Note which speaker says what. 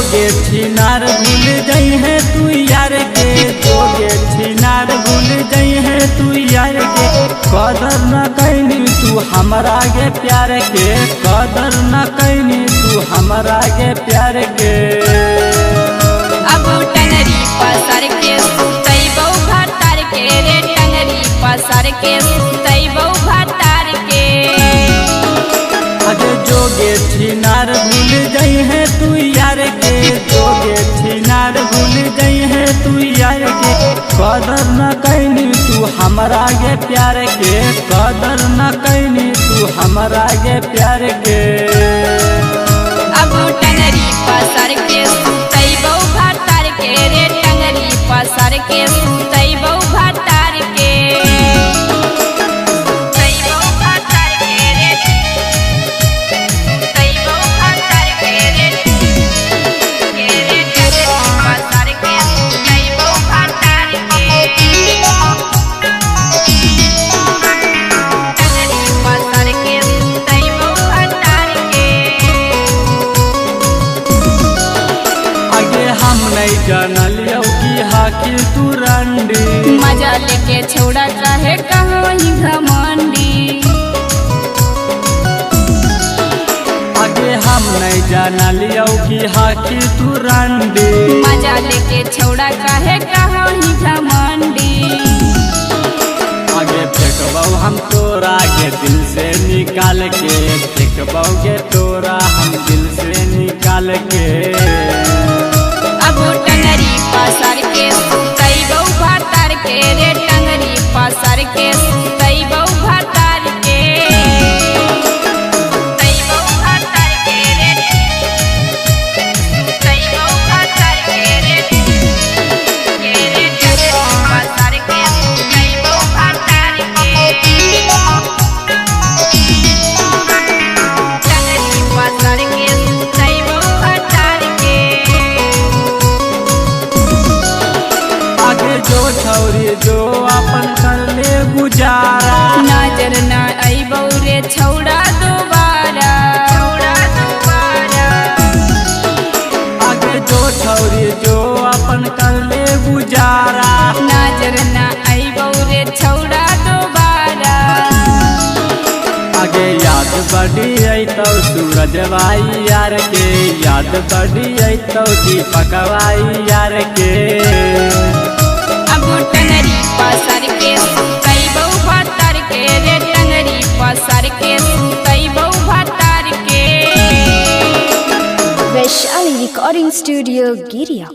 Speaker 1: जोगे छिनार भूल जाई है तू यार के, जोगे छिनार भूल जाई है तू यार के। कदर न कैनी तू हमरा के प्यार के, कदर न कैनी तू हमरा के प्यार के।
Speaker 2: अब टंगरी पसर के सुतई बहु भतार के रे, टंगरी पसर के सुतई बहु भतार के।
Speaker 1: अरे जोगे छिनार भूल जाई है तू यार के, जोगे छिनार भूल जाई है तू यार के। कदर न कैनी तू हमरा के प्यार के, कदर न कैनी तू हमरा के प्यार के।
Speaker 2: अब टंगरी पसर के सुतई बहु भतार के रे, टंगरी पसर के सुतई बहु भतार के। सुतई बहु भतार के रे, सुतई बहु भतार के रे, टंगरी पसर के सुतई बहु भतार के। टंगरी पसर के सुतई बहु भतार के।
Speaker 1: आगे हम नहीं जानलियो कि हाकिर तू रंडी,
Speaker 2: मजा लेके छोड़ा काहे कहाँ ही घमंडी।
Speaker 1: आगे हम नहीं जानलियो कि हाकिर तू रंडी।
Speaker 2: मजा लेके छोड़ा काहे कहाँ ही घमंडी।
Speaker 1: आगे फेंकबौ हम तोरा के दिल से निकाल के, फेंकबौगे तोरा हम दिल से निकाल के।
Speaker 2: अब टंगरी पसर के सुतई बहु भतार के रे, टंगरी पसर के सुतई बहु भतार के। सुतई बहु भतार के रे, सुतई बहु भतार के रे, टंगरी पसर के सुतई बहु भतार के। टंगरी पसर के सुतई बहु भतार के।
Speaker 1: आगे जो छौरी जो अपन कर ले गुजारा,
Speaker 2: नजर न अइबौ रे छौड़ा दोबारा, छौड़ा दोबारा।
Speaker 1: आगे जो छौरी जो अपन कर ले गुजारा।
Speaker 2: नजर न अइबौ रे छौड़ा दोबारा।
Speaker 1: आगे याद बढ़ी अतौ सूरज भाई यार के, याद बढ़ी अतौ दीपक भाई यार के।
Speaker 2: अब टंगरी पसर के सुतई बहु भतार के रे, टंगरी पसर के सुतई बहु भतार के।
Speaker 3: Vaishali Recording Studio, Giria.